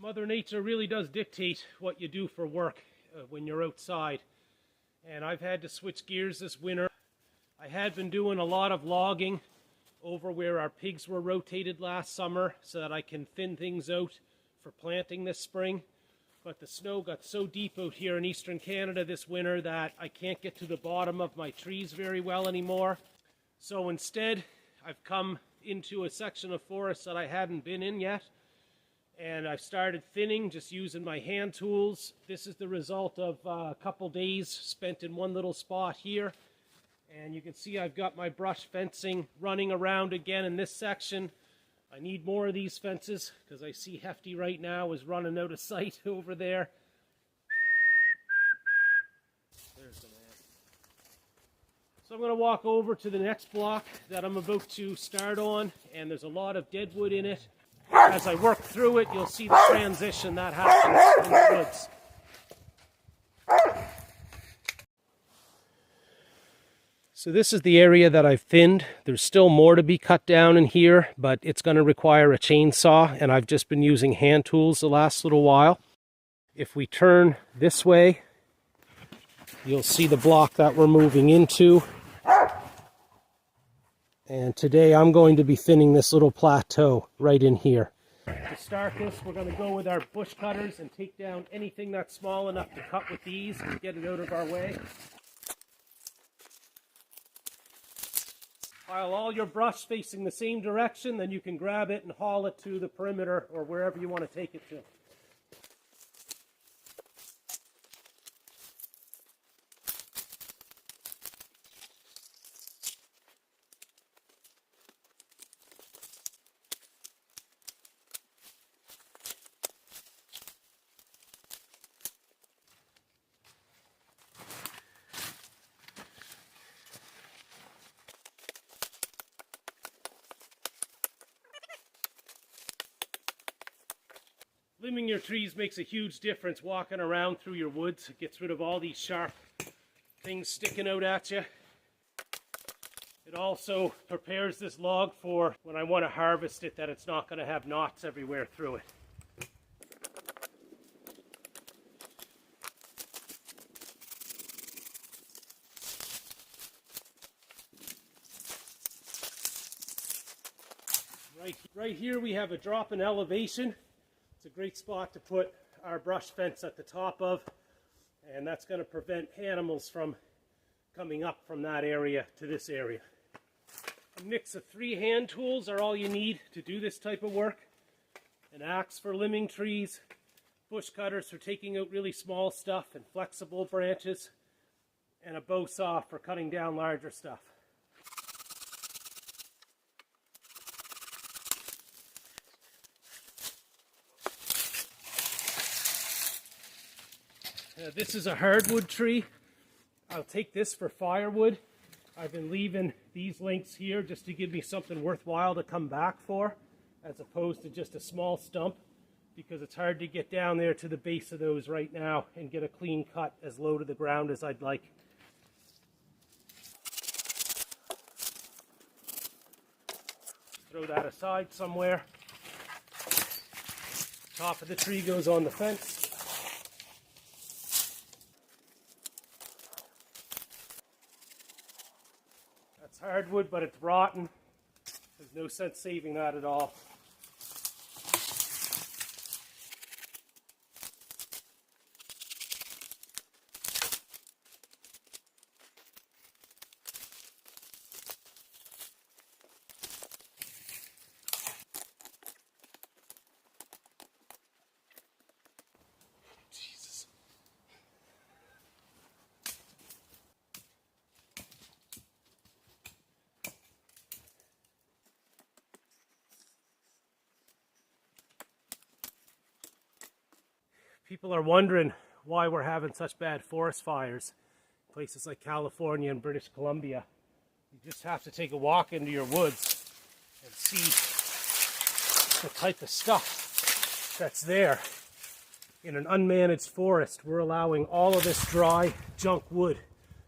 Mother Nature really does dictate what you do for work when you're outside. And I've had to switch gears this winter. I had been doing a lot of logging over where our pigs were rotated last summer so that I can thin things out for planting this spring. But the snow got so deep out here in eastern Canada this winter that I can't get to the bottom of my trees very well anymore. So instead, I've come into a section of forest that I hadn't been in yet. And I've started thinning just using my hand tools. This is the result of a couple days spent in one little spot here. And you can see I've got my brush fencing running around again in this section. I need more of these fences because I see Hefty right now is running out of sight over there. There's the man. So I'm going to walk over to the next block that I'm about to start on, and there's a lot of dead wood in it. As I work through it, you'll see the transition that happens in the woods. So this is the area that I've thinned. There's still more to be cut down in here, but it's going to require a chainsaw, and I've just been using hand tools the last little while. If we turn this way, you'll see the block that we're moving into. And today I'm going to be thinning this little plateau right in here. To start this, we're going to go with our bush cutters and take down anything that's small enough to cut with these and get it out of our way. Pile all your brush facing the same direction, then you can grab it and haul it to the perimeter or wherever you want to take it to. Limbing your trees makes a huge difference walking around through your woods. It gets rid of all these sharp things sticking out at you. It also prepares this log for when I want to harvest it, that it's not going to have knots everywhere through it. Right here we have a drop in elevation. It's a great spot to put our brush fence at the top of, and that's going to prevent animals from coming up from that area to this area. A mix of 3 hand tools are all you need to do this type of work. An axe for limbing trees, bush cutters for taking out really small stuff and flexible branches, and a bow saw for cutting down larger stuff. This is a hardwood tree. I'll take this for firewood. I've been leaving these lengths here just to give me something worthwhile to come back for, as opposed to just a small stump, because it's hard to get down there to the base of those right now and get a clean cut as low to the ground as I'd like. Throw that aside somewhere. Top of the tree goes on the fence. Hardwood, but it's rotten. There's no sense saving that at all. People are wondering why we're having such bad forest fires in places like California and British Columbia. You just have to take a walk into your woods and see the type of stuff that's there. In an unmanaged forest, we're allowing all of this dry junk wood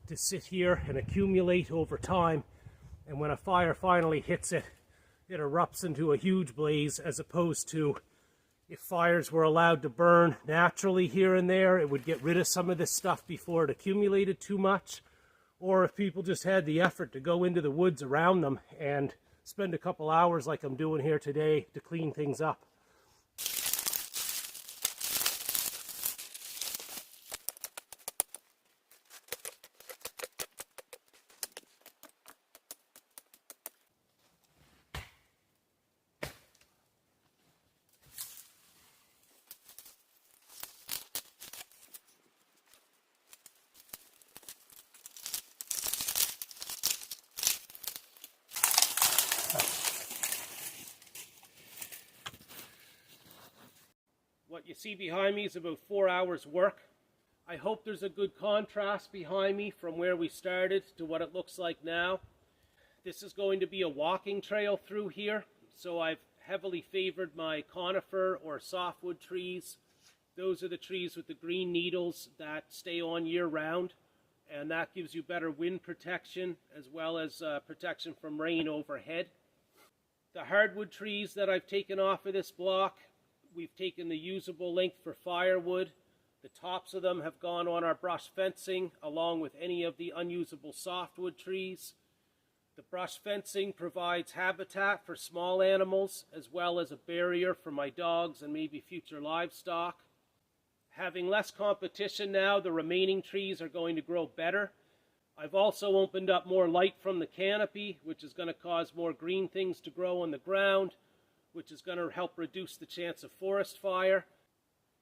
to sit here and accumulate over time, and when a fire finally hits it, it erupts into a huge blaze, as opposed to If fires were allowed to burn naturally here and there, it would get rid of some of this stuff before it accumulated too much. Or if people just had the effort to go into the woods around them and spend a couple hours like I'm doing here today to clean things up. What you see behind me is about 4 hours work. I hope there's a good contrast behind me from where we started to what it looks like now. This is going to be a walking trail through here, so I've heavily favored my conifer or softwood trees. Those are the trees with the green needles that stay on year round, and that gives you better wind protection as well as protection from rain overhead. The hardwood trees that I've taken off of this block, we've taken the usable length for firewood. The tops of them have gone on our brush fencing along with any of the unusable softwood trees. The brush fencing provides habitat for small animals as well as a barrier for my dogs and maybe future livestock. Having less competition now, the remaining trees are going to grow better. I've also opened up more light from the canopy, which is going to cause more green things to grow on the ground, which is going to help reduce the chance of forest fire.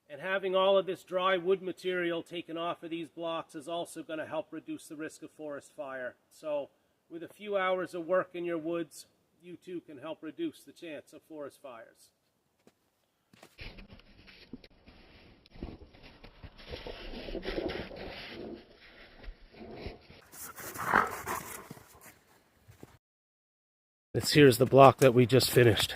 And having all of this dry wood material taken off of these blocks is also going to help reduce the risk of forest fire. So with a few hours of work in your woods, you too can help reduce the chance of forest fires. Here's the block that we just finished.